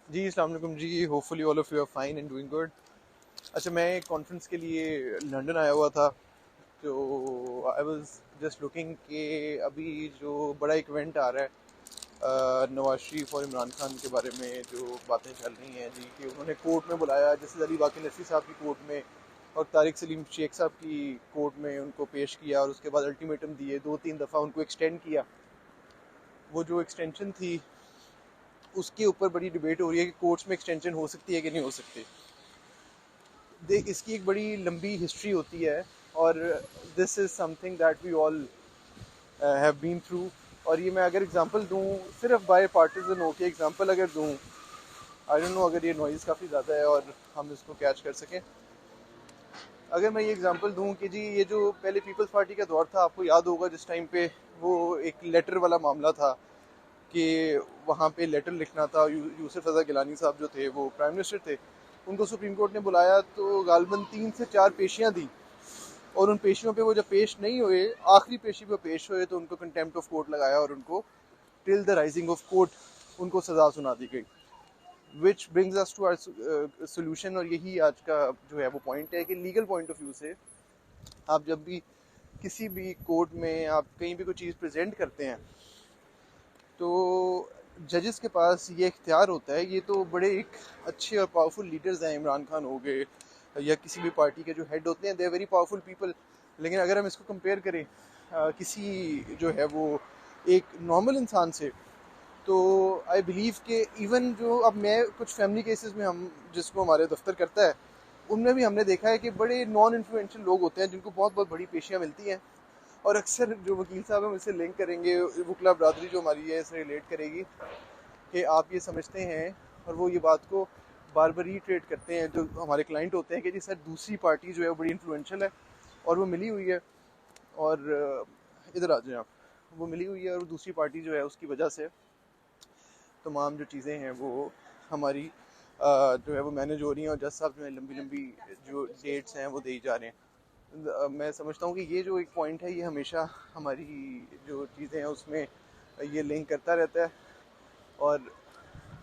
जी अस्सलाम वालेकुम जी, hopefully all of you are fine and doing good. अच्छा, मैं एक कॉन्फ्रेंस के लिए लंदन आया हुआ था, तो आई वाज जस्ट लुकिंग कि अभी जो बड़ा एक इवेंट आ रहा है नवाज शरीफ और इमरान खान के बारे में जो बातें चल रही हैं जी, कि उन्होंने कोर्ट में बुलाया जैसे अली वाकई नसी साहब की कोर्ट में और तारिक सलीम शेख साहब की कोर्ट में उनको पेश किया और उसके बाद अल्टीमेटम दिए, 2-3 दफ़ा उनको एक्सटेंड किया। वो जो एक्सटेंशन थी उसके ऊपर बड़ी डिबेट हो रही है कि कोर्ट्स में एक्सटेंशन हो सकती है कि नहीं हो सकती। इसकी एक बड़ी लंबी हिस्ट्री होती है और this is something that we all have been through. और ये मैं अगर एग्जांपल दूं, सिर्फ बाय पार्टिजन हो के एग्जांपल अगर दूं, आई डोंट नो अगर ये नॉइज़ काफ़ी ज़्यादा है और हम इसको कैच कर सकें। अगर मैं ये एग्जांपल दूं कि जी ये जो पहले पीपल्स पार्टी का दौर था, आपको याद होगा जिस टाइम पे वो एक लेटर वाला मामला था कि वहाँ पे लेटर लिखना था। यूसुफ रज़ा गिलानी साहब जो थे वो प्राइम मिनिस्टर थे, उनको सुप्रीम कोर्ट ने बुलाया तो गालबन 3 से 4 पेशियाँ दी और उन पेशियों पे वो जब पेश नहीं हुए, आखिरी पेशी पे पेश हुए तो उनको कंटेम्प्ट ऑफ कोर्ट लगाया और उनको till the rising of court उनको सज़ा सुना दी गई। Which brings us to our solution. और यही आज का जो है वो पॉइंट है कि लीगल पॉइंट ऑफ व्यू से आप जब भी किसी भी कोर्ट में आप कहीं भी कोई चीज़ प्रेजेंट करते हैं तो जजेस के पास ये इख्तियार होता है। ये तो बड़े एक अच्छे और पावरफुल लीडर्स हैं, इमरान खान हो गए या किसी भी पार्टी के जो हेड होते हैं, they are very powerful people. लेकिन अगर हम इसको कंपेयर करें किसी जो है वो एक नॉर्मल इंसान से, तो आई बिलीव कि इवन जो अब मैं कुछ फैमिली केसेस में हम जिसको हमारे दफ्तर करता है उनमें भी हमने देखा है कि बड़े नॉन इन्फ्लुएंशियल लोग होते हैं जिनको बहुत बहुत बड़ी पेशियाँ मिलती हैं। और अक्सर जो वकील साहब हम इससे लिंक करेंगे, वकला बरदरी जो हमारी है इससे रिलेट करेगी कि आप ये समझते हैं और वो ये बात को बार बार रीट्रेट करते हैं जो हमारे क्लाइंट होते हैं कि जी सर दूसरी पार्टी जो है वो बड़ी इन्फ्लुएंशियल है और वो मिली हुई है। और इधर आ जाए आप, वो मिली हुई है और दूसरी पार्टी जो है उसकी वजह से तमाम जो चीज़ें हैं वो हमारी जो है वो मैनेज हो रही हैं और जज साहब जो है लंबी लंबी जो डेट्स हैं वो दी जा रहे हैं। मैं समझता हूँ कि ये जो एक पॉइंट है ये हमेशा हमारी जो चीज़ें हैं उसमें ये लिंक करता रहता है और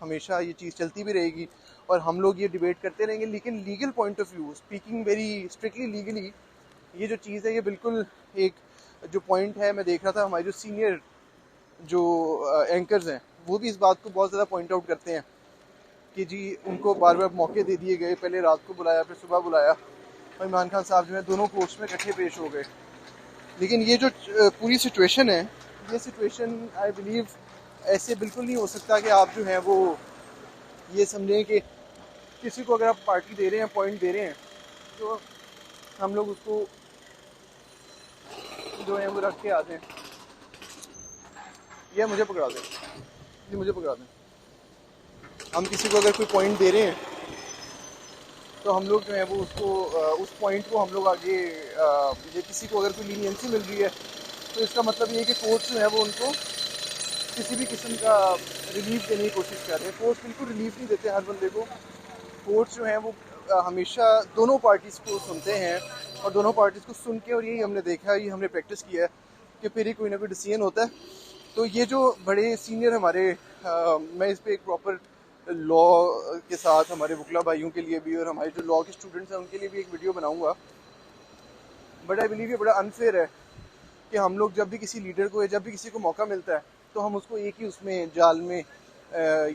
हमेशा ये चीज़ चलती भी रहेगी और हम लोग ये डिबेट करते रहेंगे। लेकिन legal point of view, speaking very strictly legally, ये जो चीज़ है ये बिल्कुल एक जो पॉइंट है, मैं देख रहा था हमारे जो सीनियर जो एंकर्स हैं वो भी इस बात को बहुत ज़्यादा पॉइंट आउट करते हैं कि जी उनको बार बार मौके दे दिए गए, पहले रात को बुलाया फिर सुबह बुलाया और इमरान खान साहब जो है दोनों कोर्ट्स में इकट्ठे पेश हो गए। लेकिन ये जो पूरी सिचुएशन है, ये सिचुएशन आई बिलीव ऐसे बिल्कुल नहीं हो सकता कि आप जो है वो ये समझें कि किसी को अगर आप पार्टी दे रहे हैं, पॉइंट दे रहे हैं, तो हम लोग उसको जो है वो रख के आते हैं। ये मुझे पकड़ा दें, ये मुझे पकड़ा दें। हम किसी को अगर कोई पॉइंट दे रहे हैं तो हम लोग जो है वो उसको उस पॉइंट को हम लोग आगे ये किसी को अगर कोई लीनियंसी मिल रही है तो इसका मतलब ये है कि कोर्ट जो है वो उनको किसी भी किस्म का रिलीफ देने की कोशिश कर रहे हैं। कोर्ट बिल्कुल रिलीफ नहीं देते हर बंदे को। कोर्ट जो है वो हमेशा दोनों पार्टीज़ को सुनते हैं और दोनों पार्टीज़ को सुन के, और यही हमने देखा है, ये हमने प्रैक्टिस किया है कि फिर ही कोई ना कोई डिसीजन होता है। तो ये जो बड़े सीनियर हमारे मैं इस पर एक प्रॉपर लॉ के साथ हमारे वकला भाइयों के लिए भी और हमारे जो लॉ के स्टूडेंट्स हैं उनके लिए भी एक वीडियो बनाऊंगा। बट आई बिलीव ये बड़ा अनफेयर है कि हम लोग जब भी किसी लीडर को या जब भी किसी को मौका मिलता है तो हम उसको एक ही उसमें जाल में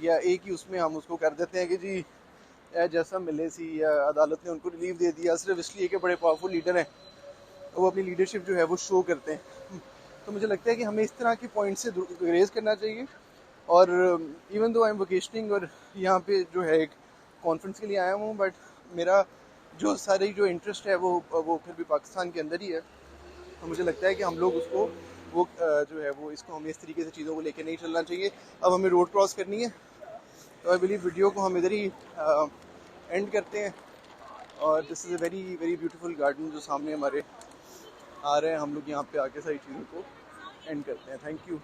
या एक ही उसमें हम उसको कर देते हैं कि जी जैसा मिले सी या अदालत ने उनको रिलीफ दे दिया सिर्फ इसलिए कि बड़े पावरफुल लीडर हैं, वो अपनी लीडरशिप जो है वो शो करते हैं। तो मुझे लगता है कि हमें इस तरह के पॉइंट से रेज करना चाहिए। और इवन दो आई एम वोकेशनिंग और यहाँ पे जो है एक कॉन्फ्रेंस के लिए आया हूँ, बट मेरा जो सारी जो इंटरेस्ट है वो फिर भी पाकिस्तान के अंदर ही है। तो मुझे लगता है कि हम लोग उसको वो जो है वो इसको हमें इस तरीके से चीज़ों को लेकर नहीं चलना चाहिए। अब हमें रोड क्रॉस करनी है तो आई बिलीव वीडियो को हम इधर ही एंड करते हैं। और this is a very very beautiful garden जो सामने हमारे आ रहे हैं, हम लोग यहाँ पे आके सारी चीज़ों को एंड करते हैं। Thank you.